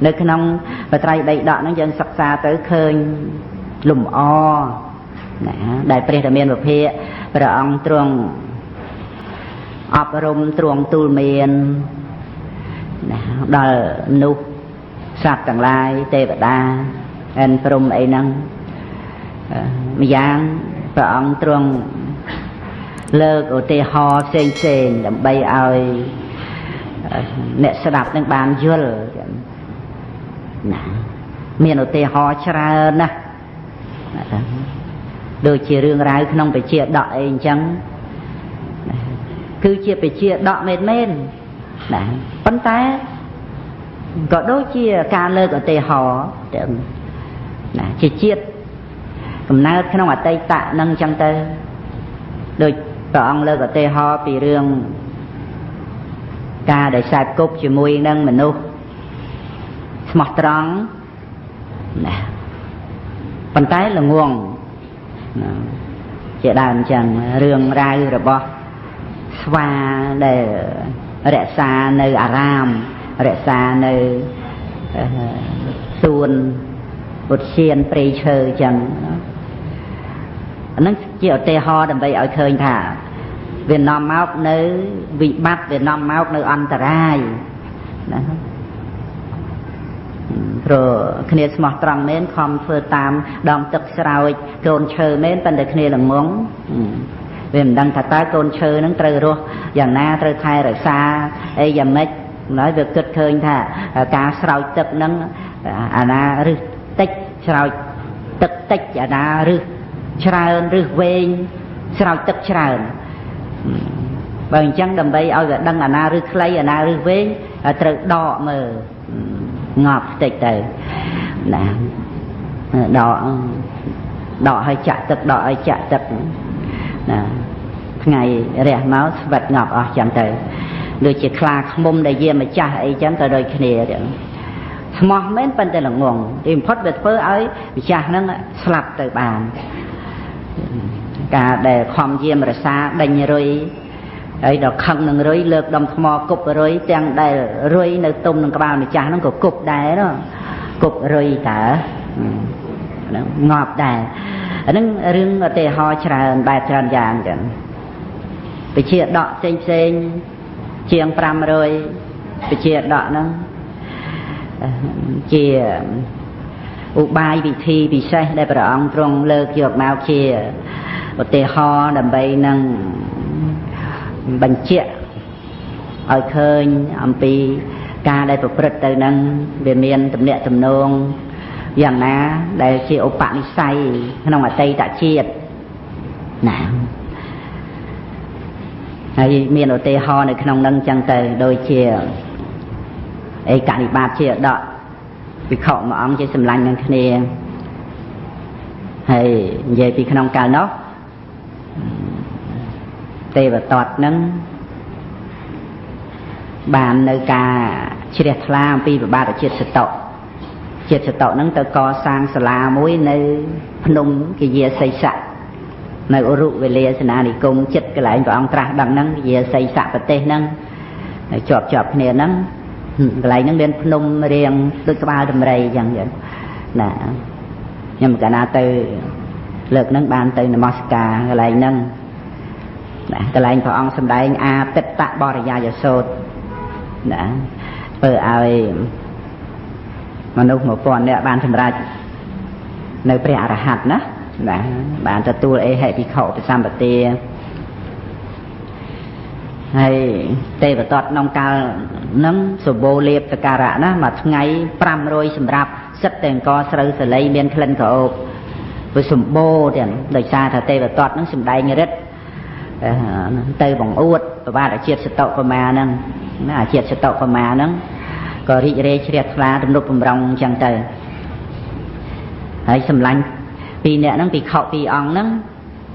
nơi cái nông và trai đầy đọ nó dân sắc xa tới khơi lùm o đại pre là miền một phía và ông truong ọp rôm truong tu miền đòi nụ sạch tầng lai tê và đa anh prom ấy năng mi giang và ông truong lơ của tê ho sen sen đậm bay ai nè sẽ đạp lên bàn dưa miền ở tê ho chả nè đôi chia riêng rái không phải chia đọi chẳng cứ chia phải chia đọ mệt men bắn té có đôi chia ca lơ ở tê ho chỉ chia cầm nát cái nó ở tây tạ nâng chẳng tê đôi ông lơ ở tê ho vì riêng ca để sạch cúp chỉ mùi nâng mình nụ smart trắng bắn té là nguồn chỉ đàn chẳng rương rai rồi bỏ xóa để rẽ xa nơi Aram rẽ xa nơi xuân một xiên prey chơi chẳng nó chỉ ở tê ho đầm bây ở khơi thả Việt Nam máu nơi bị bắt Việt Nam máu nơi ăn tarai rồi khi smart trăng mến không phơi tam đòn tức sào cồn chơi mến bên đây khi là muốn vì mình đang thật cồn chơi nó trời rồi dạng na trời thay rồi xa ấy giờ mấy nói việc kết khơi thà cá sào tức nó na rư tích sào tức tích na rư sào rư ven sào tức sào bằng chân đầm bay ao đang na rư clay na rư ven trời đỏ mờ ngọt tịch từ đỏ hay chạ tật đỏ hay chạ tật ngày rẻ máu vật ngọt ở chẳng từ đôi chỉ khla mông đại diện mà cha ấy chẳng từ đôi kia được mò mến bên đây là nguồn tìm phốt về phớ ấy bị cha nó slap từ bàn cả để khom diêm rồi xa đánh rồi ấy đó khăn nâng rơi lược đồng mò cục rơi tiếng đầy rơi nơi tôm nâng bao này chả nó có cục đáy đó cục rơi cả ngọt đáy nó rừng ở tề ho tràn bài tràn dàn chẳng bị chia đọ xinh xinh chiêng pram rồi bị chia đọ nó chia u bài bị thi bị say đây bà ông trong lơ dược mau chia ở tề ho đầm bay nâng bánh chè ở khơi âm pi ca đây phục rất từ năng về miền tầm nệ tầm nông dạng ná đây chỉ ốp bạn say không ở tây đã chiết nè hay miền ở tây ho này không nâng chân từ đôi chia ấy cả đi ba chia đó vì khổ mà ông chỉ xâm lanh năng kia hay về vì không cả nó tê và tọt nâng bàn nơi ca chia la pi và ba đã chia sợi tọ nâng tới co sang sala muối nơi phun cái gì xây sạ nơi ô rụ về lìa sân đi cùng chết cái lại và ông tra đằng nâng cái gì xây sạ và tê nâng chọp nè nâng lại nâng bên phun riêng tôi có bao đầm rầy chẳng vậy nè nhưng mà cả na từ lượt nâng bàn từ Moscow cái lại nâng cái lại của ông xâm đại a tích tạ bò ra giờ sốt đã bờ ai mà lúc một con này bạn thầm ra nơi bè ra hạt đó đã bạn cho tôi ấy hệ bị khẩu bị xăm bật tia hay tê và tọt nông cao nấm sổ bô liệp và cà rạ đó mà ngày pram rồi xâm rạp rất tiền co sơ sơ lấy bên khăn khẩu với sổ bô thì đời xa thà tê và tọt nó xâm đại như rất tây bằng uất và đã triệt sự tậu của mà nâng nó triệt sự tậu của mà nâng có rị rê triệt phá đâm đục bằng rong chẳng tờ ấy xâm lanh vì nè nâng vì khẩu vì ong nâng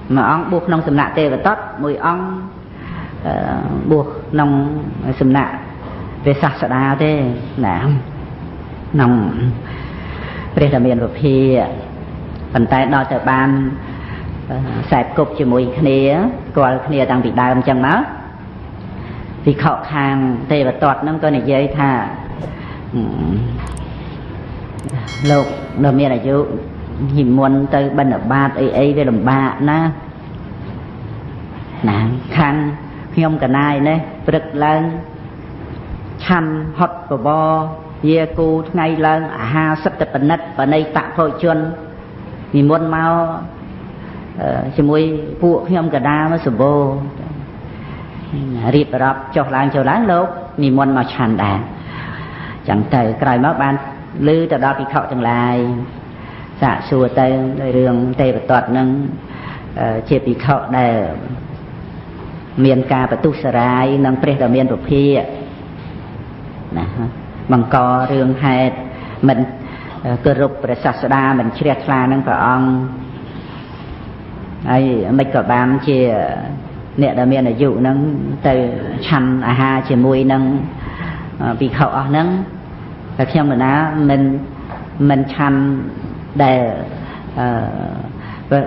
mà ong buộc nông xâm nạ tê và tốt mùi ong buộc nông xâm nạ về sạc sạc đá tê nè nông bây giờ miền vực thì phần tay đo tờ ban sẹp cục cho mùi khía qua khía đang bị đau chân máu vì khẩu hàng tê và tọt nó có này dây thà លោកនៅមានអាយុនិមន្តទៅបិណ្ឌបាតអីវាលំបាកណាខាងខ្ញុំកណាយនេះព្រឹកឡើងឆាន់ហត់បបយាគូថ្ងៃឡើងអាហារសិទ្ធិបណិតបណៃតភោជននិមន្តមកជាមួយពួកខ្ញុំកដាមកសម្បូររៀបរាប់ចុះឡើងលោកនិមន្តមកឆាន់ដែរចឹងទៅក្រោយមកបានឮទៅដល់ភិក្ខុទាំងឡាយសាកសួរទៅដោយរឿងទេវទត្តនឹងជាភិក្ខុដែលមានការបន្ទុះសារាយនឹងព្រះដ៏មានពភាណាបង្ករឿងហេតុមិនគោរពព្រះសាស្តាមិនជ្រះថ្លានឹងព្រះអង្គហើយមិនក៏បានជាអ្នកដែលមានអាយុនឹងទៅឆាន់អាហារជាមួយនឹងភិក្ខុអស់ហ្នឹងតែខ្ញុំកណាមិនឆាន់ដែល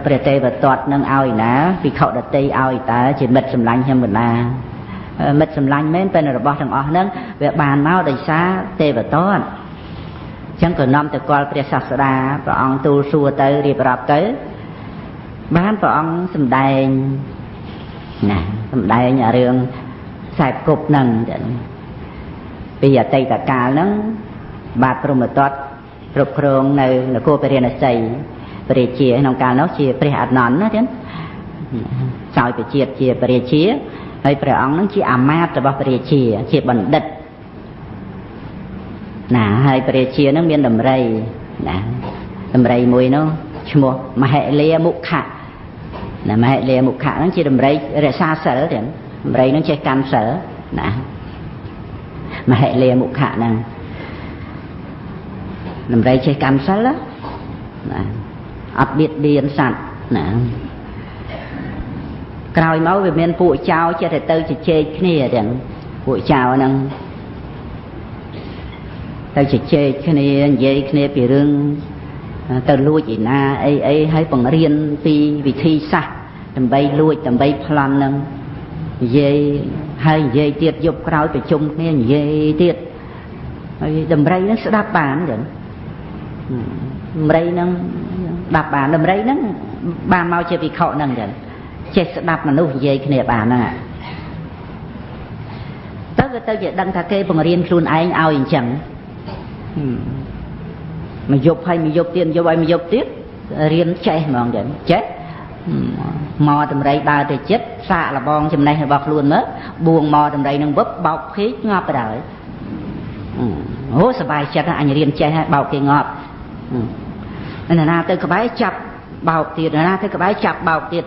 ព្រះទេវទត្តនឹងឲ្យណាភិក្ខុដតីឲ្យតើជាមិត្តសម្លាញ់ខ្ញុំកណាមិត្តសម្លាញ់មែនតែរបស់ទាំងអស់ហ្នឹងវាបានមកដោយសារទេវទត្តអញ្ចឹងក៏នាំទៅគាល់ព្រះសាស្តាព្រះអង្គទូលសួរទៅរៀបរាប់ទៅបានព្រះអង្គសម្ដែងណាសម្ដែងរឿងខ្សែគប់ហ្នឹងពីអតីតកាលហ្នឹងបាទព្រហ្មទត្តគ្រប់គ្រងនៅនគរពរាណសីព្រះរាជាក្នុងកាលនោះជាព្រះអនន្តណាចឹងសោយប្រជាជាព្រះរាជាហើយព្រះអង្គនឹងជាអាមាត្យរបស់ព្រះរាជាជាបណ្ឌិតណាហើយព្រះរាជានឹងមានដំរីណាដំរីមួយនោះឈ្មោះមហិលាមុខៈណាមហិលាមុខៈហ្នឹងជាដំរីរក្សាសិលចឹងដំរីហ្នឹងចេះកាន់សិលណាមហិលាមុខៈហ្នឹងដំរីចេះកាន់សិលណាអត់បៀតបៀនសត្វណាក្រោយមកវាមានពួកចៅចេះតែទៅជជែកគ្នាចឹងពួកចៅហ្នឹងទៅជជែកគ្នានិយាយគ្នាពីរឿងទៅលួចឯណាអីហើយបង្រៀនពីវិធីសាស្ត្រដើម្បីលួចដើម្បីប្លន់ហ្នឹងនិយាយហើយនិយាយទៀតយប់ក្រោយប្រជុំគ្នានិយាយទៀតហើយដំរីហ្នឹងស្ដាប់បានចឹងដំរីហ្នឹងស្ដាប់បានដំរីហ្នឹងបានមកជាភិក្ខុហ្នឹងចឹងចេះស្ដាប់មនុស្សនិយាយគ្នាបានហ្នឹងទៅវាទៅជាដឹងថាគេបង្រៀនខ្លួនឯងឲ្យអញ្ចឹងមកយប់ហើយមកយប់ទៀតយប់ហើយមកយប់ទៀតរៀនចេះហ្មងចឹងចេះមកដំរីដើរទៅចិត្តសាកលបងចំណេះរបស់ខ្លួនមើលបួងមកដំរីនឹងវឹបបោកភេកងាប់ទៅហើយអូសប្បាយចិត្តអញរៀនចេះហើយបោកគេងាប់ណាទៅក្បែរចាប់បោកទៀតណាទៅក្បែរចាប់បោកទៀត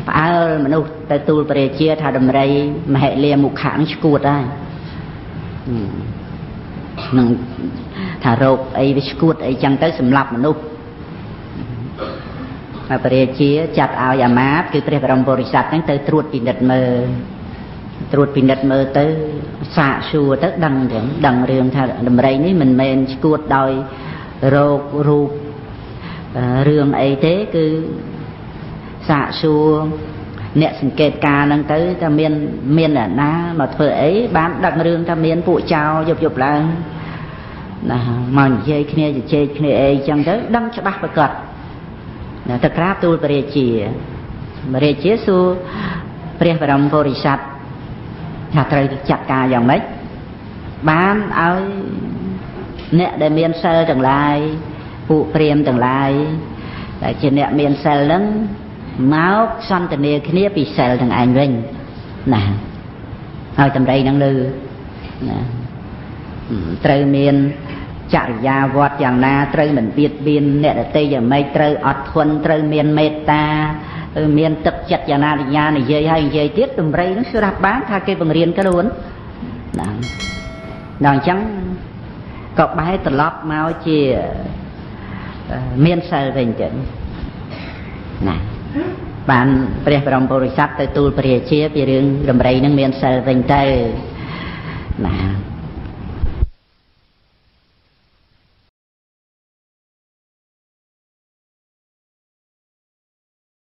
ផ្អើលមនុស្សទៅទូលព្រះរាជាថាដំរីមហិលាមុខៈនឹងឈួតហើយនឹងថារោគអីវាឈួតអីចឹងទៅសម្លាប់មនុស្សហើយព្រះរាជាចាត់ឲ្យអាមាត្យគឺព្រះបរមពុរិស័ទហ្នឹងទៅត្រួតពិនិត្យមើលទៅសាកសួរទៅដឹងចឹងដឹងរឿងថាដំរីនេះមិនមែនឈួតដោយរោគរូបរឿងអីទេគឺសាកសួរអ្នកសង្កេតការហ្នឹងទៅថាមានអ្នកណាមកធ្វើអីបានដឹងរឿងថាមានពួកចៅយប់ឡើងណាមកនិយាយគ្នាជជែកគ្នាអីចឹងទៅដឹងច្បាស់ប្រកបទៅក្រាបទូលព្រះរាជាសួរព្រះបរមពុរិស័ទថាត្រូវចាត់ការយ៉ាងម៉េចបានឲ្យអ្នកដែលមានសិលទាំងឡាយពួកព្រាហ្មណ៍ទាំងឡាយដែលជាអ្នកមានសិលហ្នឹងមកសន្ទនាគ្នាពីសិលទាំងឯងវិញណាហើយតម្រៃហ្នឹងលើណាត្រូវមានចរិយាវត្តយ៉ាងណាត្រូវមិនបៀតបៀនអ្នកដទៃយ៉ាងម៉េចត្រូវអត់ធន់ត្រូវមានមេត្តាមានទឹកចិត្តយ៉ាងណានិយាយហើយនិយាយទៀតតម្រៃហ្នឹងស្រាប់បានថាគេបង្រៀនខ្លួនណាដល់អញ្ចឹងក៏បែរត្រឡប់មកជាមានសិលវិញចឹងណាបានព្រះបរមពុរិស័ទទៅទូលព្រះរាជាពីរឿងដំរីនឹងមានសិលវិញទៅណា